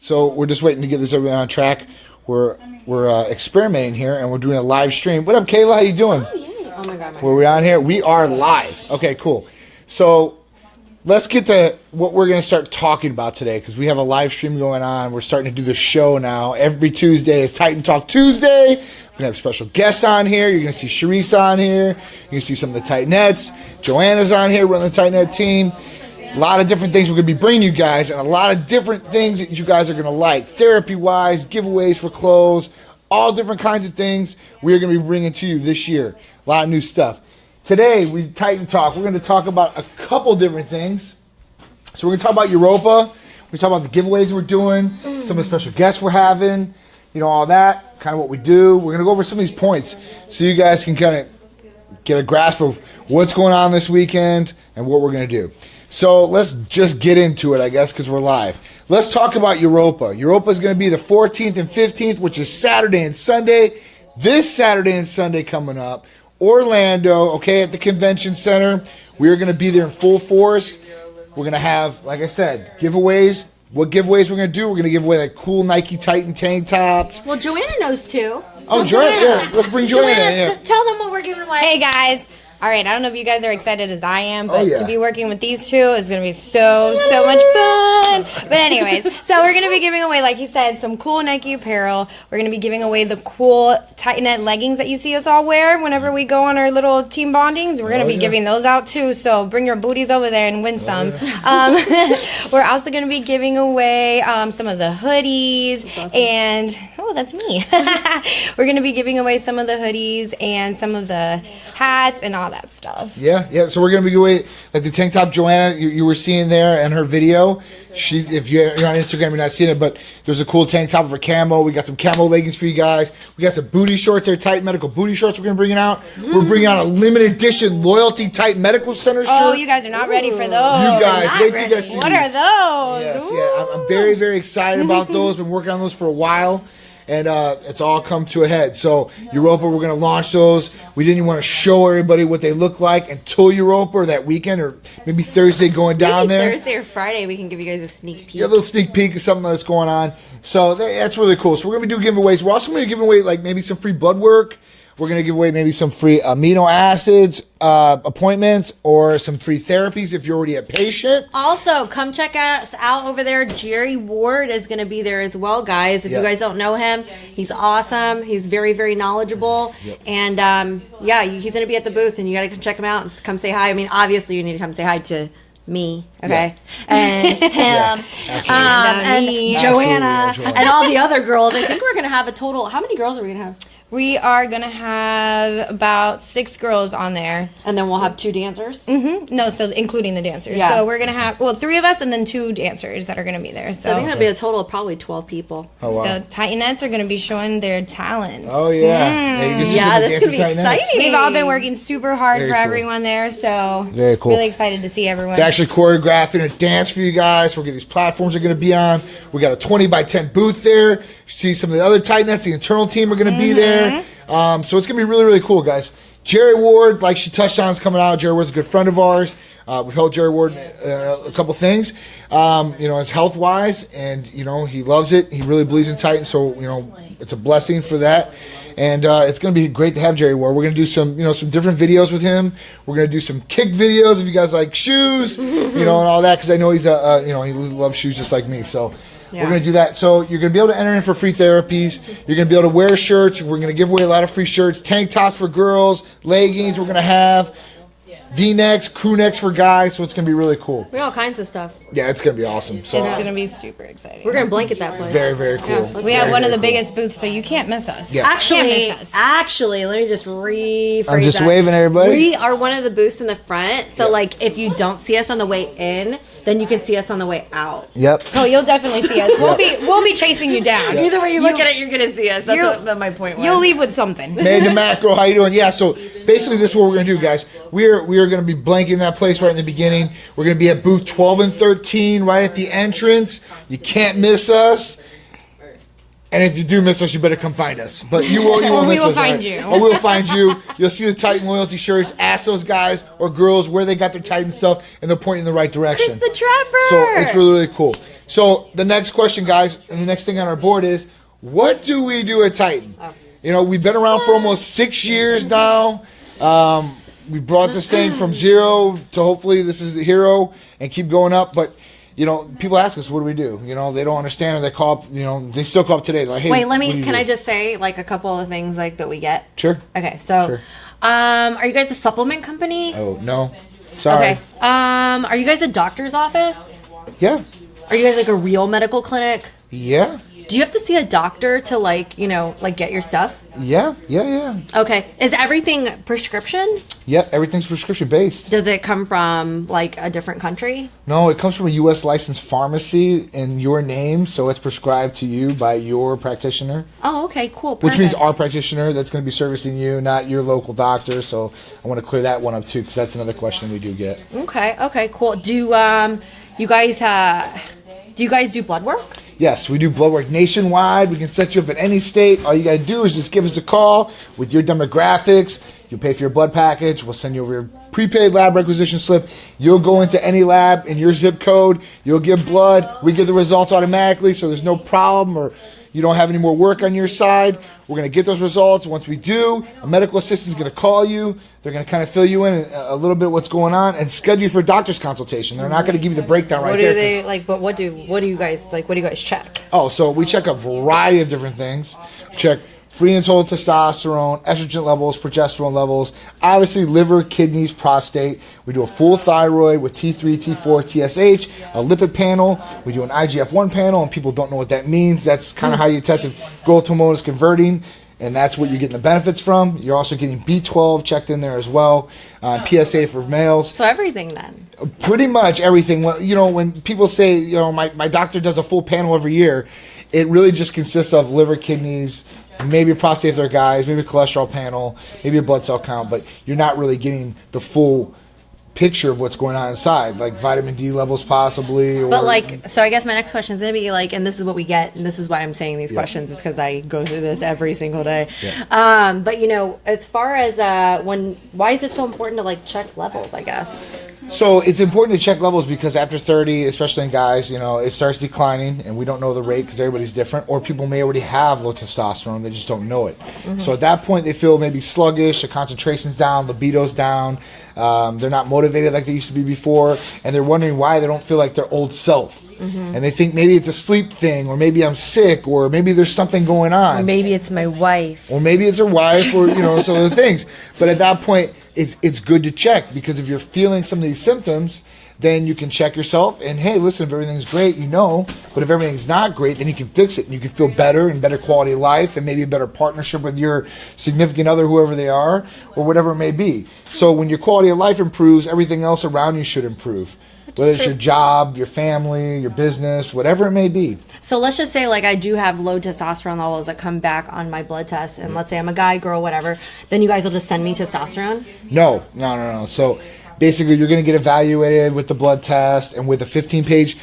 So we're just waiting to get this everything on track. We're experimenting here, and we're doing a live stream. What up, Kayla? How you doing? Oh, yeah. Oh, my God. Were we on here? We are live. Okay, cool. So let's get to what we're going to start talking about today, because we have a live stream going on. We're starting to do the show now. Every Tuesday is Titan Talk Tuesday. We're going to have special guests on here. You're going to see Sharice on here. You're going to see some of the Titanettes. Joanna's on here running the Titanette team. A lot of different things we're going to be bringing you guys, and a lot of different things that you guys are going to like. Therapy-wise, giveaways for clothes, all different kinds of things we're going to be bringing to you this year. A lot of new stuff. Today, we Titan Talk. We're going to talk about a couple different things. So we're going to talk about Europa. We're going to talk about the giveaways we're doing, some of the special guests we're having, you know, all that, kind of what we do. We're going to go over some of these points so you guys can kind of get a grasp of what's going on this weekend and what we're going to do. So let's just get into it, I guess, because we're live. Let's talk about Europa. Europa is going to be the 14th and 15th, which is Saturday and Sunday. This Saturday and Sunday coming up. Orlando, okay, at the convention center. We're going to be there in full force. We're going to have, like I said, giveaways. What giveaways we're going to do? We're going to give away like cool Nike Titan tank tops. Well, Joanna knows too. Oh, Joanna, yeah. Let's bring Joanna in. Yeah. Tell them what we're giving away. Hey, guys. All right, I don't know if you guys are excited as I am, but yeah. to be working with these two is going to be so much fun. But anyways, so we're going to be giving away, like he said, some cool Nike apparel. We're going to be giving away the cool Titanette leggings that you see us all wear whenever we go on our little team bondings. We're going to be giving those out too, so bring your booties over there and win some. We're also going to be giving away some of the hoodies, and that's me. We're going to be giving away some of the hoodies and some of the hats and all that stuff. Yeah. So we're gonna be away like the tank top Joanna you were seeing there in her video. If you're on Instagram, you're not seeing it, but there's a cool tank top of her camo. We got some camo leggings for you guys. We got some booty shorts there, Titan Medical booty shorts. We're gonna bring it out. We're bringing out a limited edition loyalty Titan Medical Center shirt. Oh, you guys are not ready for those. You guys, wait till you guys see What these. are those? Yes, yeah. I'm very, very excited about those. Been working on those for a while. And it's all come to a head. So Europa, we're going to launch those. We didn't even want to show everybody what they look like until Europa or that weekend, or maybe Thursday going down there. Thursday or Friday, we can give you guys a sneak peek. Yeah, a little sneak peek of something that's going on. So that's really cool. So we're going to be doing giveaways. We're also going to be giving away like maybe some free blood work. We're going to give away maybe some free amino acids appointments or some free therapies if you're already a patient. Also, come check us out over there. Jerry Ward is going to be there as well, guys. If you guys don't know him, he's awesome. He's very, very knowledgeable. Yep. And, he's going to be at the booth, and you got to come check him out and come say hi. I mean, obviously, you need to come say hi to me, okay, and him, and Joanna, and all the other girls. I think we're going to have a total. How many girls are we going to have? We are going to have about 6 girls on there. And then we'll have 2 dancers? Mm-hmm. No, so including the dancers. Yeah. So we're going to have, 3 of us and then 2 dancers that are going to be there. So I think that'll be a total of probably 12 people. Oh, wow. So Titanettes are going to be showing their talents. Oh, yeah. This is going to be exciting. We've all been working super hard for everyone there, so very cool. Really excited to see everyone. It's actually choreographing a dance for you guys. We'll get these platforms are going to be on. We got a 20x10 booth there. You see some of the other Titanettes, the internal team are going to be there. So it's going to be really, really cool, guys. Jerry Ward, like she touched on, is coming out. Jerry Ward's a good friend of ours. We've helped Jerry Ward a couple things, it's health-wise, and, he loves it. He really believes in Titan, so, it's a blessing for that. And it's going to be great to have Jerry Ward. We're going to do some, some different videos with him. We're going to do some kick videos if you guys like shoes, and all that, because I know he's he loves shoes just like me, so... Yeah. We're going to do that. So you're going to be able to enter in for free therapies. You're going to be able to wear shirts. We're going to give away a lot of free shirts. Tank tops for girls. Leggings we're going to have. V-necks, crew necks for guys. So it's going to be really cool. We have all kinds of stuff. Yeah, it's going to be awesome. So it's going to be super exciting. We're going to blanket that place. Very, very cool. Yeah, we have one of the biggest booths, so you can't miss us. Yeah. Actually, let me just rephrase I'm just waving everybody. We are one of the booths in the front. So, if you don't see us on the way in, then you can see us on the way out. Yep. Oh, you'll definitely see us. We'll be chasing you down. Yep. Either way you look at it, you're going to see us. That's what my point was. You'll leave with something. Made the macro, how you doing? Yeah, so basically this is what we're going to do, guys. We are going to be blanking that place right in the beginning. We're going to be at booth 12 and 13 right at the entrance. You can't miss us. And if you do miss us, you better come find us. But you won't miss us. We will find you. Or we'll find you. You'll see the Titan loyalty shirts. Ask those guys or girls where they got their Titan stuff, and they'll point you in the right direction. Chris the Trapper! So it's really, really cool. So the next question, guys, and the next thing on our board is, what do we do at Titan? You know, we've been around for almost 6 years now. We brought this thing from zero to hopefully this is the hero and keep going up. But, you know, people ask us, what do we do? You know, they don't understand, or they call up, you know, they still call up today. Like, hey, wait, can I just say like a couple of things like that we get? Sure. Okay, so, Sure. Are you guys a supplement company? Oh, no. Sorry. Okay. Are you guys a doctor's office? Yeah. Are you guys like a real medical clinic? Yeah. Do you have to see a doctor to like, you know, like get your stuff? Yeah. Okay. Is everything prescription? Yeah, everything's prescription based. Does it come from like a different country? No, it comes from a U.S. licensed pharmacy in your name, so it's prescribed to you by your practitioner. Oh, okay, cool. Which Perfect. means our practitioner that's going to be servicing you, not your local doctor. So I want to clear that one up too, because that's another question we do get. Okay, cool. Do you guys do blood work? Yes, we do blood work nationwide. We can set you up in any state. All you got to do is just give us a call with your demographics. You'll pay for your blood package. We'll send you over your prepaid lab requisition slip. You'll go into any lab in your zip code. You'll give blood. We get the results automatically, so there's no problem or you don't have any more work on your side. We're going to get those results. Once we do, a medical assistant is going to call you. They're going to kind of fill you in a little bit what's going on and schedule you for a doctor's consultation. They're not going to give you the breakdown right there. What do they like? But what do you guys check? Oh, so we check a variety of different things. Check free and total testosterone, estrogen levels, progesterone levels, obviously liver, kidneys, prostate. We do a full thyroid with T3, T4, TSH, a lipid panel. We do an IGF-1 panel, and people don't know what that means. That's kind of how you test if growth hormone is converting, and that's what you're getting the benefits from. You're also getting B12 checked in there as well, PSA for males. So everything then? Pretty much everything. Well, you know, when people say, you know, my doctor does a full panel every year, it really just consists of liver, kidneys, maybe a prostate for their guys, maybe a cholesterol panel, maybe a blood cell count, but you're not really getting the full picture of what's going on inside, like vitamin D levels possibly. Or, but like, so I guess my next question is going to be like, and this is what we get, and this is why I'm saying these questions, is because I go through this every single day. Yeah. But you know, as far as why is it so important to like check levels, I guess? So it's important to check levels because after 30, especially in guys, you know, it starts declining, and we don't know the rate because everybody's different, or people may already have low testosterone, they just don't know it. Mm-hmm. So at that point, they feel maybe sluggish, the concentration's down, libido's down, they're not motivated like they used to be before, and they're wondering why they don't feel like their old self. Mm-hmm. And they think maybe it's a sleep thing, or maybe I'm sick, or maybe there's something going on. Or maybe it's my wife. Or maybe it's her wife, or, you know, some of the things. But at that point, it's good to check, because if you're feeling some of these symptoms, then you can check yourself, and hey, listen, if everything's great, you know, but if everything's not great, then you can fix it, and you can feel better and better quality of life, and maybe a better partnership with your significant other, whoever they are, or whatever it may be. So when your quality of life improves, everything else around you should improve. Whether it's your job, your family, your business, whatever it may be. So let's just say like I do have low testosterone levels that come back on my blood test, and let's say I'm a guy, girl, whatever, then you guys will just send me testosterone? No. So basically you're going to get evaluated with the blood test and with a 15-page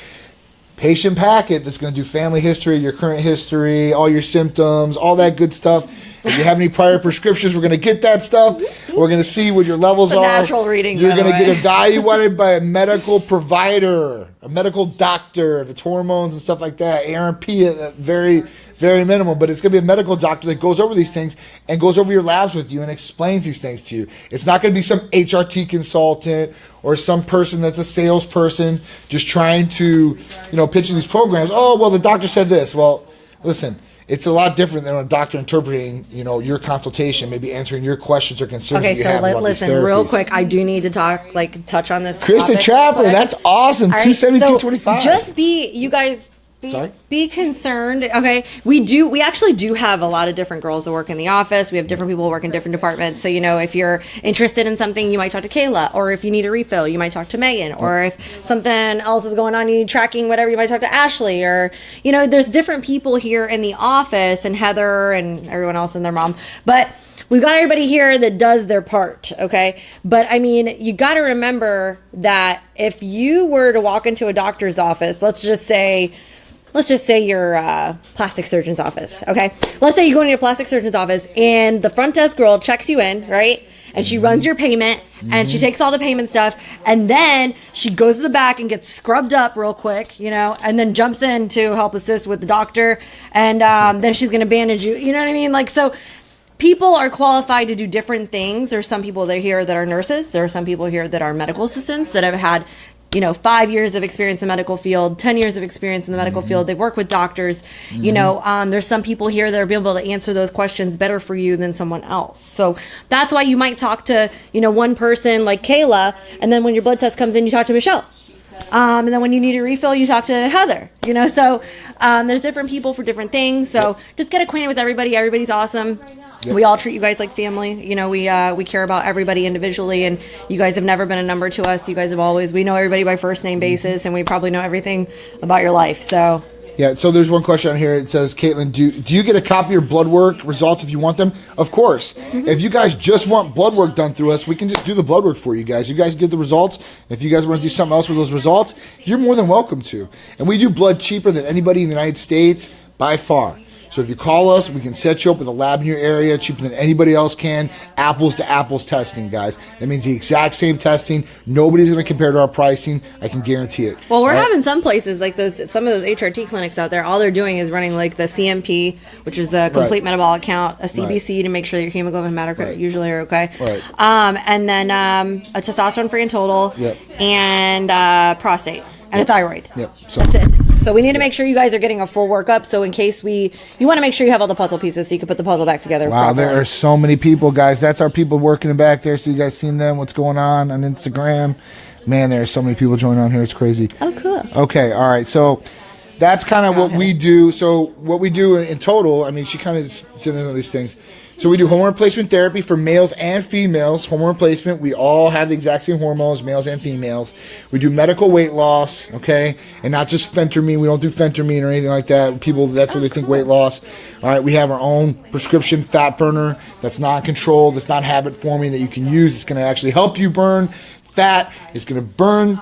patient packet that's going to do family history, your current history, all your symptoms, all that good stuff. If you have any prior prescriptions, we're going to get that stuff. We're going to see what your levels are. Natural reading. You're going to get evaluated by a medical provider, a medical doctor, if it's hormones and stuff like that. ARP at very, very minimal, but it's going to be a medical doctor that goes over these things and goes over your labs with you and explains these things to you. It's not going to be some HRT consultant or some person that's a salesperson just trying to, you know, pitch these programs. Oh, well, the doctor said this. Well, listen. It's a lot different than a doctor interpreting, you know, your consultation, maybe answering your questions or concerns. Okay, so listen, real quick, I do need to touch on this. Krista Chapper, that's awesome. Right, 272.25. So just you guys. Be concerned. Okay, we actually do have a lot of different girls that work in the office. We have different people who work in different departments. So, you know, if you're interested in something, you might talk to Kayla, or if you need a refill, you might talk to Megan, or if something else is going on, you need tracking, whatever, you might talk to Ashley, or, you know, there's different people here in the office, and Heather and everyone else and their mom. But we've got everybody here that does their part, okay? But, I mean, you got to remember that if you were to walk into a doctor's office, let's just say your plastic surgeon's office, okay? Let's say you go into your plastic surgeon's office and the front desk girl checks you in, right? and she runs your payment, and she takes all the payment stuff, and then she goes to the back and gets scrubbed up real quick, you know, and then jumps in to help assist with the doctor, and then she's going to bandage you. You know what I mean? Like, so people are qualified to do different things. There's some people that are here that are nurses. There are some people here that are medical assistants that have had, you know, 5 years of experience in the medical field, 10 years of experience in the medical field. They work with doctors. You know, there's some people here that are able to answer those questions better for you than someone else. So that's why you might talk to, you know, one person like Kayla, and then when your blood test comes in, you talk to Michelle. And then when you need a refill, you talk to Heather, you know, so there's different people for different things. So just get acquainted with everybody. Everybody's awesome. We all treat you guys like family. You know, we care about everybody individually, and you guys have never been a number to us. You guys have always, we know everybody by first name basis, and we probably know everything about your life. So yeah, so there's one question on here. It says, Caitlin, do you get a copy of your blood work results if you want them? Of course. If you guys just want blood work done through us, we can just do the blood work for you guys. You guys get the results. If you guys want to do something else with those results, you're more than welcome to. And we do blood cheaper than anybody in the United States by far. So if you call us, we can set you up with a lab in your area cheaper than anybody else can. Apples to apples testing, guys. That means the exact same testing. Nobody's going to compare to our pricing. I can guarantee it. Well, we're having some places like some of those HRT clinics out there. All they're doing is running like the CMP, which is a complete metabolic count, a CBC to make sure your hemoglobin hematocrit usually are okay. And then a testosterone free and total, and prostate and a thyroid. So that's it. So we need to make sure you guys are getting a full workup. So in case you want to make sure you have all the puzzle pieces so you can put the puzzle back together. Wow, properly. There are so many people, guys. That's our people working in back there. So you guys seen them? What's going on Instagram? Man, there are so many people joining on here. It's crazy. Oh, cool. Okay, all right. So that's kind of what we do. So what we do in total, I mean, she kind of did into these things. So we do hormone replacement therapy for males and females. Hormone replacement, we all have the exact same hormones, males and females. We do medical weight loss, okay? And not just phentermine. We don't do phentermine or anything like that. People, that's what they think weight loss. All right, we have our own prescription fat burner that's not controlled, that's not habit forming, that you can use. It's going to actually help you burn fat. It's going to burn,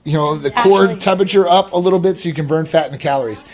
you know, the core temperature up a little bit so you can burn fat and the calories.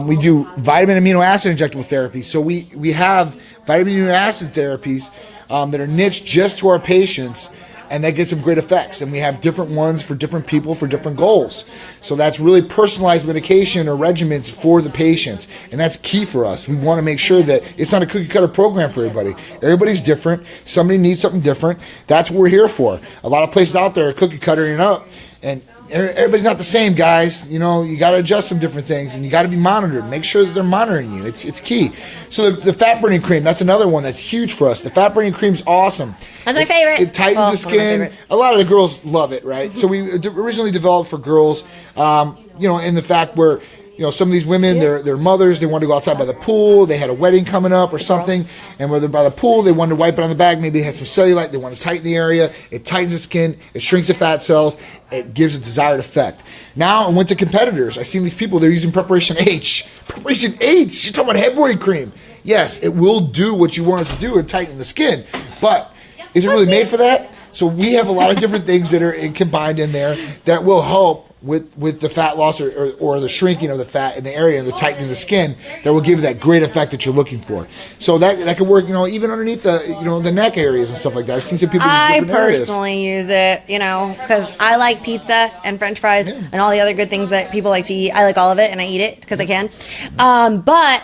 We do vitamin amino acid injectable therapy. So we have vitamin amino acid therapies that are niched just to our patients, and that gets some great effects. And we have different ones for different people for different goals. So that's really personalized medication or regimens for the patients. And that's key for us. We want to make sure that it's not a cookie cutter program for everybody. Everybody's different. Somebody needs something different. That's what we're here for. A lot of places out there are cookie cuttering up, and everybody's not the same, guys. You know, you got to adjust some different things, and you got to be monitored. Make sure that they're monitoring you. It's key. So the fat burning cream, that's another one that's huge for us. The fat burning cream's awesome. That's my favorite. It tightens the skin. A lot of the girls love it, right? So we originally developed for girls, you know, in the fact where, you know, some of these women, they're mothers, they want to go outside by the pool, they had a wedding coming up or something, and whether by the pool, they wanted to wipe it on the back, maybe they had some cellulite, they want to tighten the area, it tightens the skin, it shrinks the fat cells, it gives a desired effect. Now, I went to competitors, I've seen these people, they're using Preparation H. Preparation H, you're talking about head burning cream. Yes, it will do what you want it to do and tighten the skin, but is it really made for that? So we have a lot of different things that are combined in there that will help with the fat loss or the shrinking of the fat in the area and the tightening of the skin that will give you that great effect that you're looking for. So that could work, you know, even underneath the, you know, the neck areas and stuff like that. I've seen some people use different areas. I personally use it, you know, because I like pizza and French fries and all the other good things that people like to eat. I like all of it, and I eat it because I can. But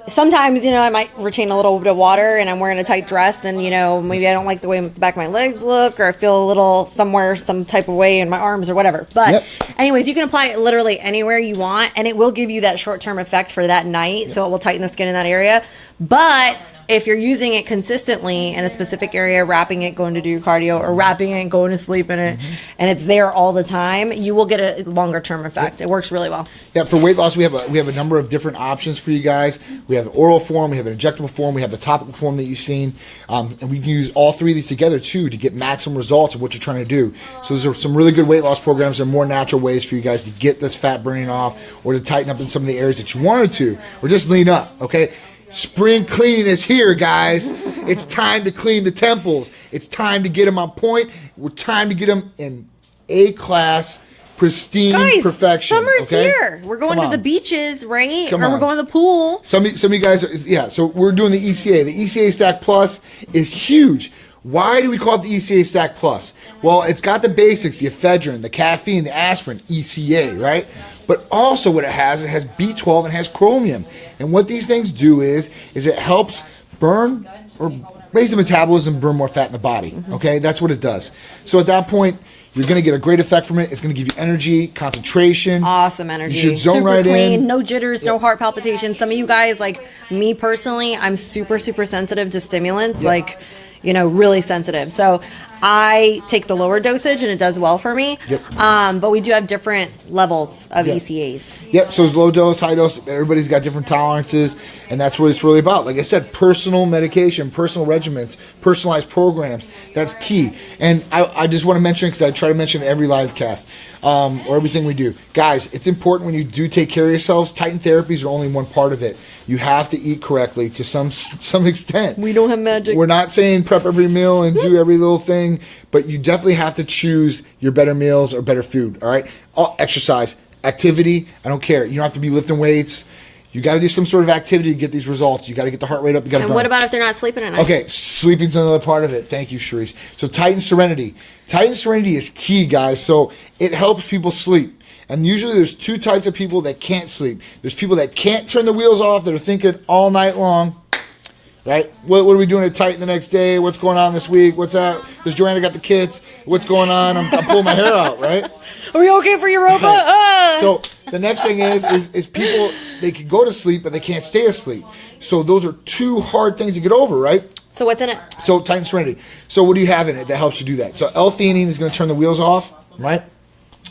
sometimes, you know, I might retain a little bit of water and I'm wearing a tight dress, and, you know, maybe I don't like the way the back of my legs look, or I feel a little somewhere, some type of way in my arms or whatever. But anyways, you can apply it literally anywhere you want, and it will give you that short-term effect for that night. So it will tighten the skin in that area. But if you're using it consistently in a specific area, wrapping it, going to do your cardio, or wrapping it and going to sleep in it, and it's there all the time, you will get a longer term effect. It works really well. Yeah, for weight loss, we have a number of different options for you guys. We have an oral form, we have an injectable form, we have the topical form that you've seen, and we can use all three of these together too to get maximum results of what you're trying to do. So those are some really good weight loss programs. They're more natural ways for you guys to get this fat burning off, or to tighten up in some of the areas that you wanted to, or just lean up, okay? Spring cleaning is here, guys. It's time to clean the temples. It's time to get them on point. We're time to get them in A-class, pristine perfection. Summer's okay? here. We're going to the beaches, right? Come or on. we're going to the pool. Some of you guys, so we're doing the ECA. The ECA Stack Plus is huge. Why do we call it the ECA Stack Plus? Well, it's got the basics, the ephedrine, the caffeine, the aspirin, ECA, right? But also what it has B12 and has chromium. And what these things do is it helps burn or raise the metabolism, burn more fat in the body, okay? That's what it does. So at that point, you're going to get a great effect from it. It's going to give you energy, concentration. Awesome energy. You should zone super right clean, in. no jitters, no heart palpitations. Some of you guys, like me personally, I'm super, super sensitive to stimulants, like, you know, really sensitive. So I take the lower dosage and it does well for me. But we do have different levels of ECAs. Yep, so it's low dose, high dose, everybody's got different tolerances, and that's what it's really about. Like I said, personal medication, personal regimens, personalized programs, that's key. And I just want to mention, because I try to mention every live cast, or everything we do. Guys, it's important when you do take care of yourselves, Titan therapies are only one part of it. You have to eat correctly to some extent. We don't have magic. We're not saying prep every meal and do every little thing, but you definitely have to choose your better meals or better food, all right? Exercise, activity, I don't care. You don't have to be lifting weights. You got to do some sort of activity to get these results. You got to get the heart rate up. You got to burn. And what about if they're not sleeping at night? Okay, sleeping's another part of it. Thank you, Charisse. So Titan Serenity. Titan Serenity is key, guys. So it helps people sleep. And usually there's two types of people that can't sleep. There's people that can't turn the wheels off, that are thinking all night long, right? What are we doing at Titan the next day? What's going on this week? What's up? Does Joanna got the kids? What's going on? I'm pulling my hair out, right? Are we okay for Europa? Right. So the next thing is people, they can go to sleep, but they can't stay asleep. So those are two hard things to get over, right? So what's in it? So Titan Serenity. So what do you have in it that helps you do that? So L-theanine is going to turn the wheels off, right?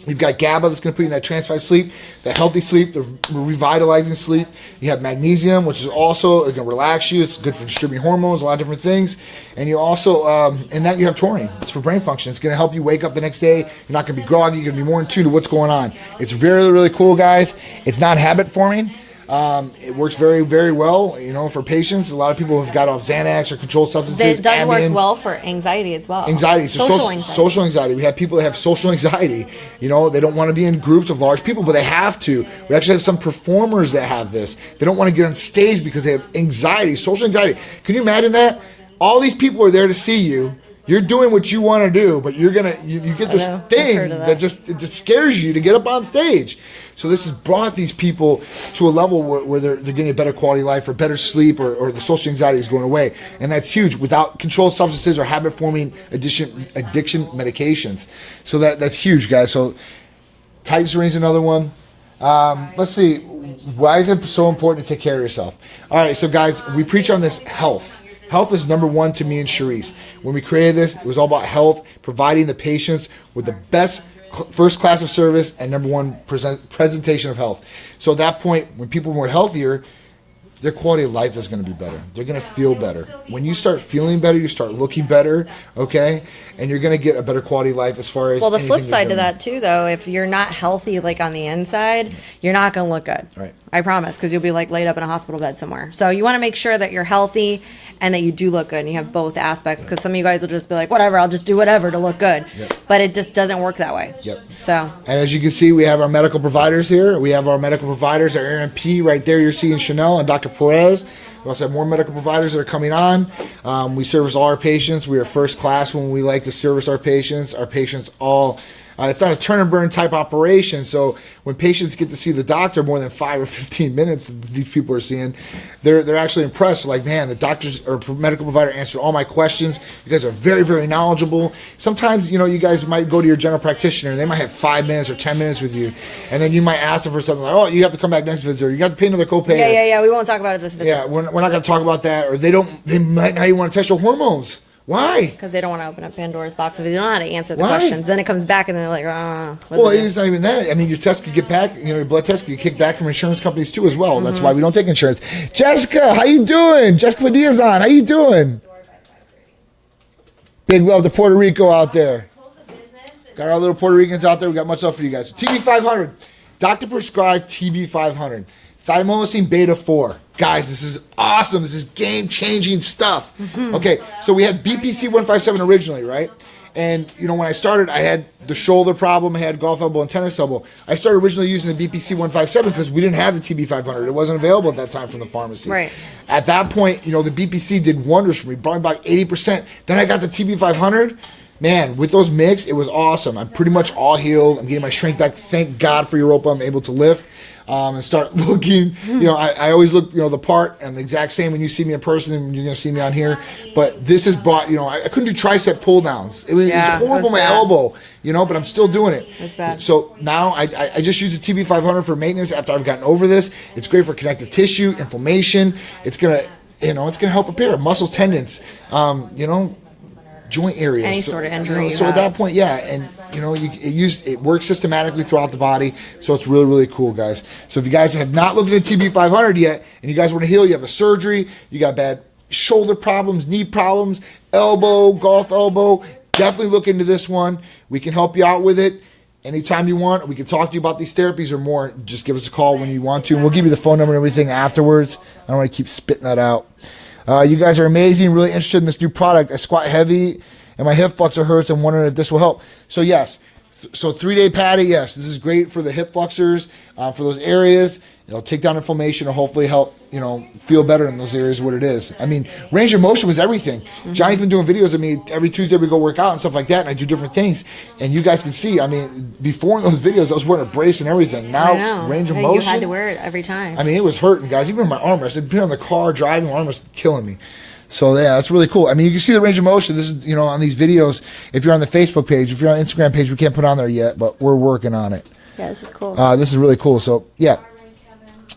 You've got GABA that's going to put you in that transfied sleep, that healthy sleep, the revitalizing sleep. You have magnesium, which is also going to relax you. It's good for distributing hormones, a lot of different things. And you also, in that you have taurine. It's for brain function. It's going to help you wake up the next day. You're not going to be groggy. You're going to be more in tune to what's going on. It's very, really cool, guys. It's not habit forming. It works very, very well, you know, for patients. A lot of people have got off Xanax or controlled substances. It does work well for anxiety as well. Anxiety. So social anxiety. We have people that have social anxiety. You know, they don't want to be in groups of large people, but they have to. We actually have some performers that have this. They don't want to get on stage because they have anxiety, social anxiety. Can you imagine that? All these people are there to see you. You're doing what you want to do, but you get this thing that just scares you to get up on stage. So this has brought these people to a level where they're getting a better quality of life or better sleep, or the social anxiety is going away. And that's huge without controlled substances or habit-forming addiction medications. So that's huge, guys. So Titan Serenity is another one. Let's see. Why is it so important to take care of yourself? All right, so guys, we preach on this health. Health is number one to me and Charisse. When we created this, it was all about health, providing the patients with the best first class of service and number one presentation of health. So at that point, when people were healthier, their quality of life is going to be better. They're going to feel better. When you start feeling better, you start looking better, okay? And you're going to get a better quality of life as far as... Well, the flip side to that, too, though, if you're not healthy, like, on the inside, you're not going to look good. Right. I promise, because you'll be, like, laid up in a hospital bed somewhere. So you want to make sure that you're healthy and that you do look good and you have both aspects, because some of you guys will just be like, whatever, I'll just do whatever to look good. Yep. But it just doesn't work that way. Yep. So... And as you can see, we have our medical providers here. We have our medical providers, our Aaron P. right there. You're seeing Chanel and Dr. Perez. We also have more medical providers that are coming on. We service all our patients. We are first class when we like to service our patients. Our patients all... it's not a turn and burn type operation, so when patients get to see the doctor more than 5 or 15 minutes, these people are seeing, they're actually impressed. Like, man, the doctors or medical provider answered all my questions. You guys are very, very knowledgeable. Sometimes, you know, you guys might go to your general practitioner, and they might have 5 minutes or 10 minutes with you, and then you might ask them for something like, oh, you have to come back next visit, or you got to pay another copay. Yeah. We won't talk about it this visit. Yeah, we're not going to talk about that, or they might not even want to test your hormones. Why? Because they don't want to open up Pandora's box if they don't know how to answer the questions. Then it comes back and they're like, well, it's not even that. I mean, your test could get back, you know, your blood test could get kicked back from insurance companies too as well. Mm-hmm. That's why we don't take insurance. Jessica, how you doing? Jessica Padilla's on. How you doing? Big love to Puerto Rico out there. Got our little Puerto Ricans out there. We got much love for you guys. So TB500. Doctor prescribed TB500. Thymosin beta 4. Guys, this is awesome. This is game-changing stuff. Mm-hmm. Okay, so we had BPC 157 originally, right? And, you know, when I started, I had the shoulder problem, I had golf elbow and tennis elbow. I started originally using the BPC 157 because we didn't have the TB 500. It wasn't available at that time from the pharmacy. Right. At that point, you know, the BPC did wonders for me, brought me back 80%. Then I got the TB 500. Man, with those mix, it was awesome. I'm pretty much all healed. I'm getting my strength back. Thank God for Europa. I'm able to lift. And start looking, you know, I always look, you know, the part. I'm the exact same when you see me in person and you're going to see me on here. But this has brought, you know, I couldn't do tricep pull downs. It was horrible, my elbow, you know, but I'm still doing it. That's bad. So now I just use the TB 500 for maintenance after I've gotten over this. It's great for connective tissue, inflammation. It's going to, you know, it's going to help repair muscles, tendons, you know, joint areas. Any sort of injury. You know, so at that point, yeah, and you know, it works systematically throughout the body, so it's really, really cool, guys. So if you guys have not looked at TB 500 yet, and you guys want to heal, you have a surgery, you got bad shoulder problems, knee problems, elbow, golf elbow, definitely look into this one. We can help you out with it anytime you want. We can talk to you about these therapies or more. Just give us a call when you want to, and we'll give you the phone number and everything afterwards. I don't want to keep spitting that out. You guys are amazing, really interested in this new product. I squat heavy and my hip flexor hurts. I'm wondering if this will help. So yes, so 3-day patty, yes, this is great for the hip flexors, for those areas. It'll take down inflammation and hopefully help, you know, feel better in those areas what it is. I mean, range of motion was everything. Johnny's been doing videos of me every Tuesday. We go work out and stuff like that, and I do different things. And you guys can see, I mean, before in those videos, I was wearing a brace and everything. Now, range of motion. You had to wear it every time. I mean, it was hurting, guys. Even my arm rest. I'd been on the car driving, my arm was killing me. So yeah, that's really cool. I mean, you can see the range of motion. This is, you know, on these videos. If you're on the Facebook page, if you're on the Instagram page, we can't put on there yet, but we're working on it. Yeah, this is cool. This is really cool. So yeah.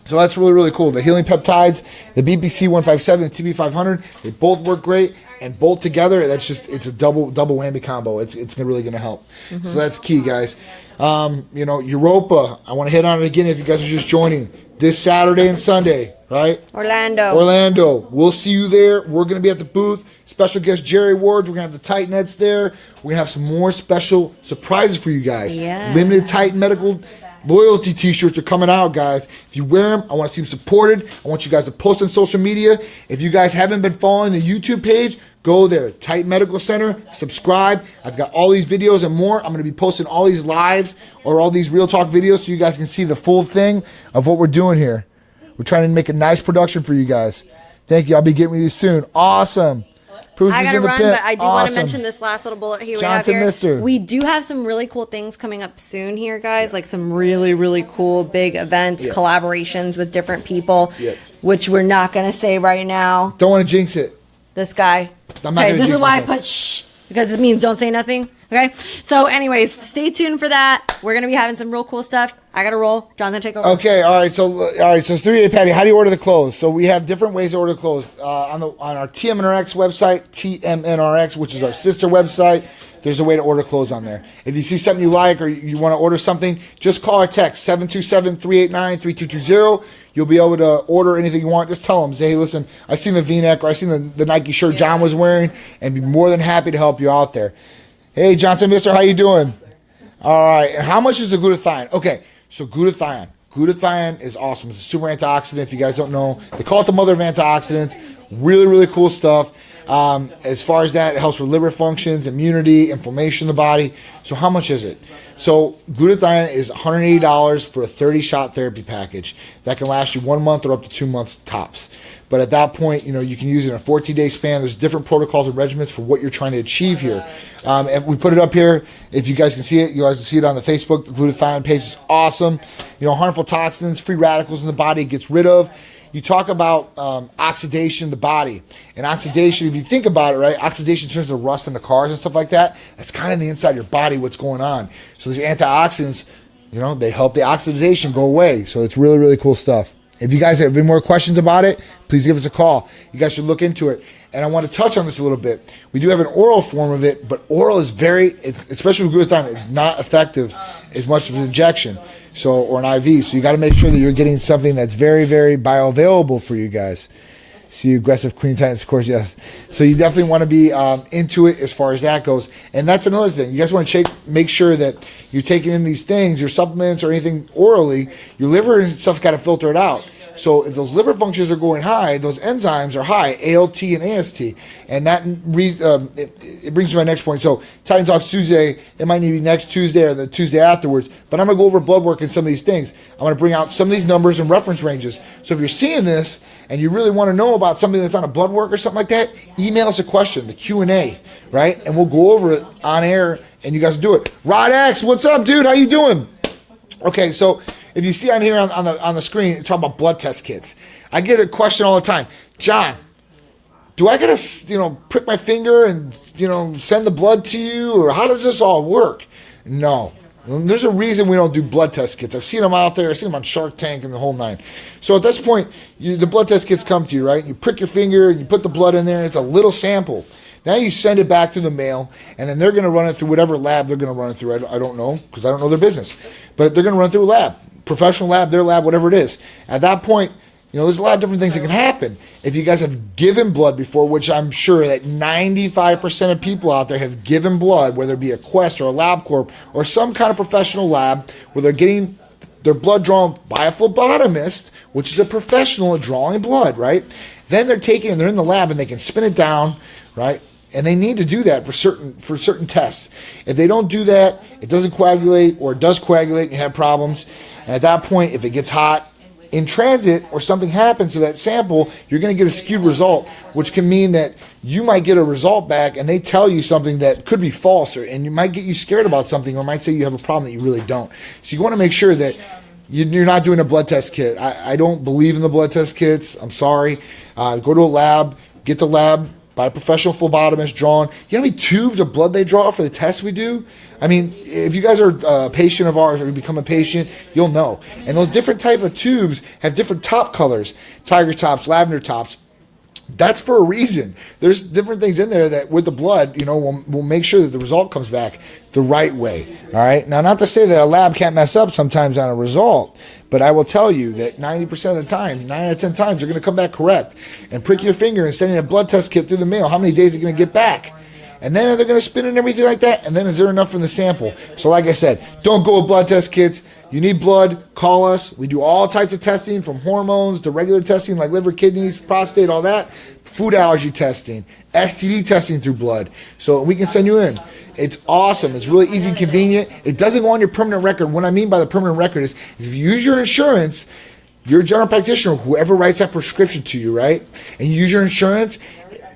So that's really, really cool. The healing peptides, the BPC 157, the TB 500, they both work great, and both together, that's just, it's a double whammy combo. It's really going to help. So that's key, guys. You know, Europa, I want to hit on it again if you guys are just joining. This Saturday and Sunday, right? Orlando. We'll see you there. We're going to be at the booth. Special guest Jerry Ward. We're going to have the Titan Heads there. We're going to have some more special surprises for you guys. Yeah. Limited Titan Medical loyalty t-shirts are coming out, guys. If you wear them, I want to see them supported. I want you guys to post on social media. If you guys haven't been following the YouTube page, go there, Titan Medical Center, subscribe. I've got all these videos and more. I'm going to be posting all these lives or all these Real Talk videos so you guys can see the full thing of what we're doing here. We're trying to make a nice production for you guys. Thank you. I'll be getting with you soon. Awesome. I gotta run, but I do want to mention this last little bullet here. We do have some really cool things coming up soon here, guys. Like some really, really cool big events, collaborations with different people, which we're not gonna say right now. Don't want to jinx it. This guy. Okay, this is why I put shh, because it means don't say nothing. Okay. So, anyways, stay tuned for that. We're gonna be having some real cool stuff. I gotta roll. John's gonna take over. Okay. All right. So 3-day patty. How do you order the clothes? So we have different ways to order the clothes on our TMNRX website, TMNRX, which is our sister website. There's a way to order clothes on there. If you see something you like or you want to order something, just call or text 727-389-3220. You'll be able to order anything you want. Just tell them, say, hey, listen, I seen the V-neck or I seen the Nike shirt John was wearing, and be more than happy to help you out there. Hey, Johnson, mister, how you doing? All right. And how much is the glutathione? Okay, so glutathione. Glutathione is awesome. It's a super antioxidant. If you guys don't know, they call it the mother of antioxidants. Really, really cool stuff. As far as that, it helps with liver functions, immunity, inflammation in the body. So how much is it? So glutathione is $180 for a 30-shot therapy package. That can last you 1 month or up to 2 months tops. But at that point, you know, you can use it in a 14-day span. There's different protocols and regimens for what you're trying to achieve here. And we put it up here. If you guys can see it, you guys can see it on the Facebook. The glutathione page is awesome. You know, harmful toxins, free radicals in the body it gets rid of. You talk about oxidation in the body. And oxidation, if you think about it, right, oxidation turns to rust in the cars and stuff like that. That's kind of the inside of your body, what's going on. So these antioxidants, you know, they help the oxidation go away. So it's really, really cool stuff. If you guys have any more questions about it, please give us a call. You guys should look into it. And I want to touch on this a little bit. We do have an oral form of it, but oral is especially with glutathione, it's not effective as much as an injection, or an IV. So you got to make sure that you're getting something that's very, very bioavailable for you guys. See aggressive Queen Titans, of course, yes. So you definitely want to be into it as far as that goes. And that's another thing. You guys want to make sure that you're taking in these things, your supplements or anything orally, your liver and stuff got to filter it out. So if those liver functions are going high, those enzymes are high, ALT and AST. And that it brings me to my next point. So Titan Talks Tuesday, it might need to be next Tuesday or the Tuesday afterwards, but I'm going to go over blood work and some of these things. I'm going to bring out some of these numbers and reference ranges. So if you're seeing this and you really want to know about something that's on a blood work or something like that, email us a question, the Q&A, right? And we'll go over it on air and you guys do it. Rod X, what's up, dude? How you doing? Okay, so if you see on here on the screen, it's talking about blood test kits. I get a question all the time. John, do I gotta, prick my finger and, send the blood to you, or how does this all work? No. There's a reason we don't do blood test kits. I've seen them out there. I've seen them on Shark Tank and the whole nine. So at this point, the blood test kits come to you, right? You prick your finger, and you put the blood in there, and it's a little sample. Now you send it back to the mail, and then they're going to run it through whatever lab they're going to run it through. I don't know, because I don't know their business. But they're going to run it through a lab, professional lab, their lab, whatever it is. At that point, there's a lot of different things that can happen. If you guys have given blood before, which I'm sure that 95% of people out there have given blood, whether it be a Quest or a LabCorp or some kind of professional lab where they're getting their blood drawn by a phlebotomist, which is a professional at drawing blood, right? Then they're taking, they're in the lab and they can spin it down, right? And they need to do that for certain tests. If they don't do that, it doesn't coagulate, or it does coagulate and you have problems. And at that point, if it gets hot in transit or something happens to that sample, you're going to get a skewed result, which can mean that you might get a result back and they tell you something that could be false, and you might get you scared about something, or might say you have a problem that you really don't. So you want to make sure that you're not doing a blood test kit. I don't believe in the blood test kits. I'm sorry. Go to a lab, get the lab by a professional phlebotomist drawn. You know how many tubes of blood they draw for the tests we do? I mean, if you guys are a patient of ours or you become a patient, you'll know. And those different type of tubes have different top colors, tiger tops, lavender tops. That's for a reason. There's different things in there that with the blood, we'll make sure that the result comes back the right way. All right. Now, not to say that a lab can't mess up sometimes on a result, but I will tell you that 90% of the time, 9 out of 10 times, they're going to come back correct. And prick your finger and sending a blood test kit through the mail, how many days are you going to get back? And then they're going to spin it and everything like that. And then is there enough from the sample? So like I said, don't go with blood test kits. You need blood, call us. We do all types of testing, from hormones to regular testing like liver, kidneys, prostate, all that. Food allergy testing, STD testing through blood. So we can send you in. It's awesome. It's really easy and convenient. It doesn't go on your permanent record. What I mean by the permanent record is if you use your insurance, your general practitioner, whoever writes that prescription to you, right, and you use your insurance,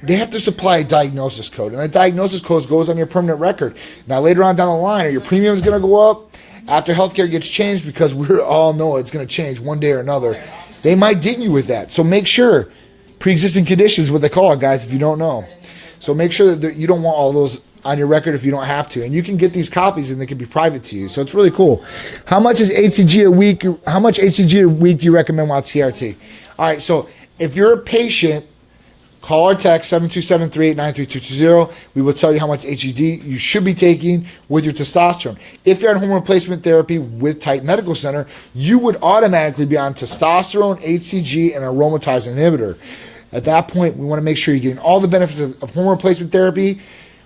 they have to supply a diagnosis code. And that diagnosis code goes on your permanent record. Now, later on down the line, are your premiums going to go up after healthcare gets changed? Because we all know it's going to change one day or another. They might ding you with that. So make sure. Pre-existing conditions, what they call it, guys, if you don't know. So make sure that you don't want all those on your record if you don't have to. And you can get these copies and they can be private to you. So it's really cool. How much is HCG a week? How much HCG a week do you recommend while TRT? All right, so if you're a patient, call or text 727-389-3220. We will tell you how much HCG you should be taking with your testosterone. If you're on hormone replacement therapy with Titan Medical Center, you would automatically be on testosterone, HCG, and aromatase inhibitor. At that point, we want to make sure you're getting all the benefits of hormone replacement therapy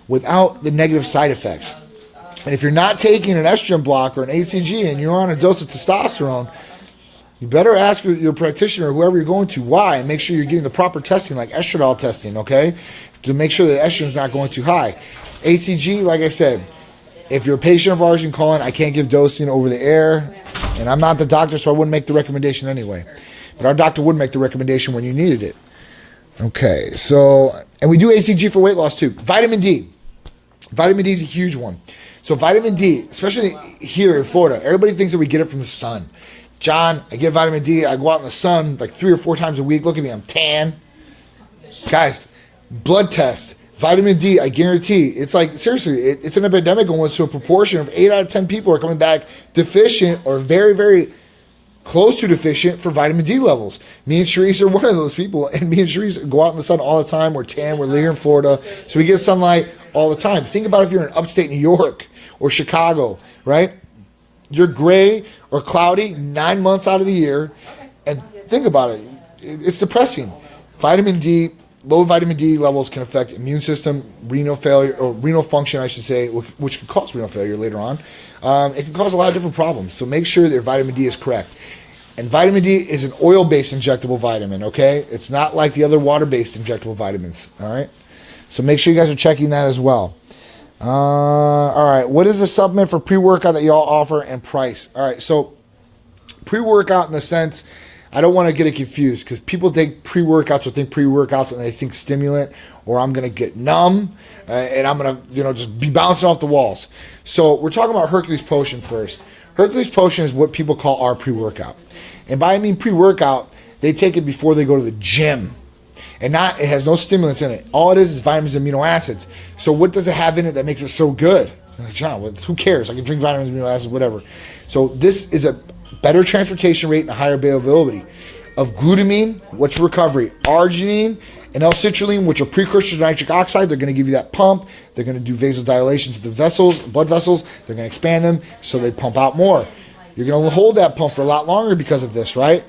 without the negative side effects. And if you're not taking an estrogen blocker or an HCG and you're on a dose of testosterone, you better ask your practitioner or whoever you're going to why, and make sure you're getting the proper testing, like estradiol testing, okay, to make sure that estrogen is not going too high. HCG, like I said, if you're a patient of ours, you can call in. I can't give dosing over the air, and I'm not the doctor, so I wouldn't make the recommendation anyway. But our doctor would make the recommendation when you needed it. Okay, so, and we do HCG for weight loss too. Vitamin D. Vitamin D is a huge one. So vitamin D, especially here in Florida, everybody thinks that we get it from the sun. John, I get vitamin D. I go out in the sun like 3 or 4 times a week. Look at me, I'm tan. Guys, blood test, vitamin D, I guarantee. It's like, seriously, it's an epidemic almost, to a proportion of 8 out of 10 people are coming back deficient or very, very close to deficient for vitamin D levels. Me and Sharice are one of those people, and me and Sharice go out in the sun all the time. We're tan, we're here in Florida, so we get sunlight all the time. Think about if you're in upstate New York or Chicago, right? You're gray or cloudy 9 months out of the year, and think about it. It's depressing. Vitamin D, low vitamin D levels can affect immune system, renal failure, or renal function, I should say, which can cause renal failure later on. It can cause a lot of different problems. So make sure that your vitamin D is correct. And vitamin D is an oil-based injectable vitamin, okay? It's not like the other water-based injectable vitamins, all right? So make sure you guys are checking that as well. All right, what is the supplement for pre-workout that y'all offer and price? All right, so pre-workout in the sense, I don't want to get it confused because people think pre-workouts or think pre-workouts and they think stimulant, or I'm going to get numb and I'm going to, just be bouncing off the walls. So we're talking about Hercules Potion first. Hercules Potion is what people call our pre-workout. And by I mean pre-workout, they take it before they go to the gym. And it has no stimulants in it. All it is vitamins and amino acids. So what does it have in it that makes it so good? I'm like, John, who cares? I can drink vitamins, amino acids, whatever. So this is a better transportation rate and a higher availability of glutamine, which is recovery, arginine, and L-citrulline, which are precursors to nitric oxide. They're going to give you that pump. They're going to do vasodilation to the vessels, blood vessels. They're going to expand them so they pump out more. You're going to hold that pump for a lot longer because of this, right?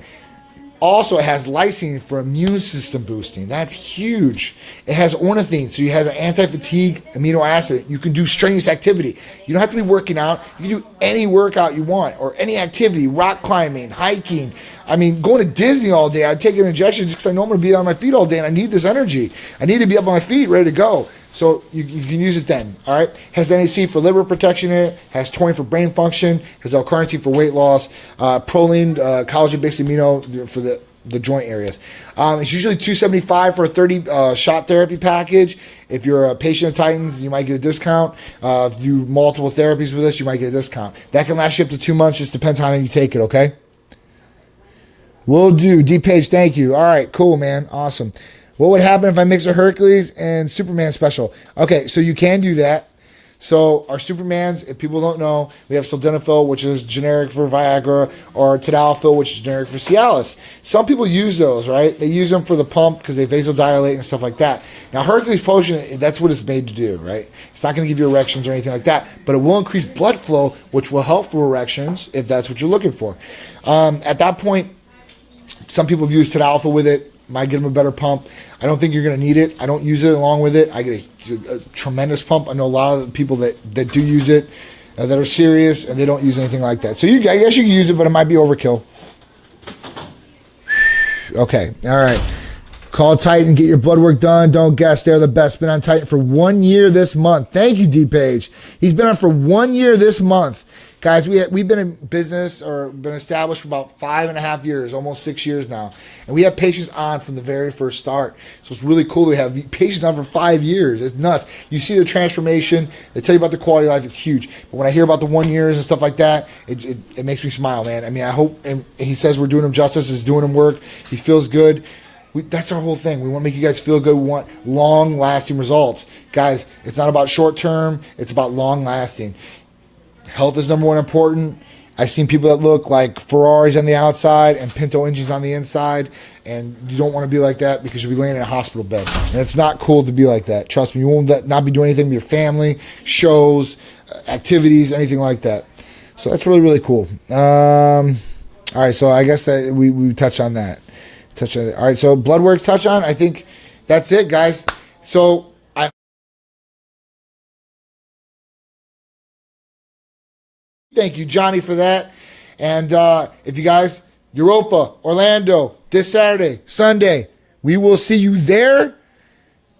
Also, it has lysine for immune system boosting. That's huge. It has ornithine, so you have an anti-fatigue amino acid. You can do strenuous activity. You don't have to be working out. You can do any workout you want or any activity, rock climbing, hiking. I mean, going to Disney all day, I'd take an injection just because I know I'm going to be on my feet all day and I need this energy. I need to be up on my feet, ready to go. So you can use it then, all right? Has NAC for liver protection in it, has taurine for brain function, has L-carnitine for weight loss, proline, collagen-based amino for the joint areas. It's usually $275 for a 30 shot therapy package. If you're a patient of Titans, you might get a discount. If you do multiple therapies with us, you might get a discount. That can last you up to 2 months, just depends how long you take it, okay? Will do. D-Page, thank you. All right, cool, man. Awesome. What would happen if I mix a Hercules and Superman special? Okay, so you can do that. So our Supermans, if people don't know, we have sildenafil, which is generic for Viagra, or tadalafil, which is generic for Cialis. Some people use those, right? They use them for the pump because they vasodilate and stuff like that. Now, Hercules Potion, that's what it's made to do, right? It's not going to give you erections or anything like that, but it will increase blood flow, which will help for erections if that's what you're looking for. At that point, some people have used tadalafil with it. Might get them a better pump. I don't think you're going to need it. I don't use it along with it. I get a tremendous pump. I know a lot of the people that do use it that are serious, and they don't use anything like that. So I guess you can use it, but it might be overkill. Okay. All right. Call Titan. Get your blood work done. Don't guess. They're the best. Been on Titan for 1 year this month. Thank you, D-Page. He's been on for 1 year this month. Guys, we've been in business or been established for about 5.5 years, almost 6 years now. And we have patients on from the very first start. So it's really cool to have patients on for 5 years. It's nuts. You see the transformation. They tell you about the quality of life. It's huge. But when I hear about the 1 years and stuff like that, it makes me smile, man. I mean, I hope, and he says we're doing him justice, is doing him work. He feels good. That's our whole thing. We want to make you guys feel good. We want long-lasting results. Guys, it's not about short-term. It's about long-lasting. Health is number one important. I've seen people that look like Ferraris on the outside and Pinto engines on the inside, and you don't want to be like that because you'll be laying in a hospital bed. And it's not cool to be like that. Trust me, you won't not be doing anything with your family, shows, activities, anything like that. So that's really, really cool. All right, so I guess that we touched on that. All right, so blood work touch on. I think that's it, guys. So thank you, Johnny, for that. And if you guys, Europa, Orlando, this Saturday, Sunday, we will see you there.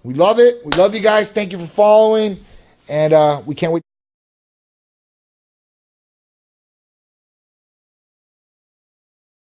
We love it. We love you guys. Thank you for following. And we can't wait.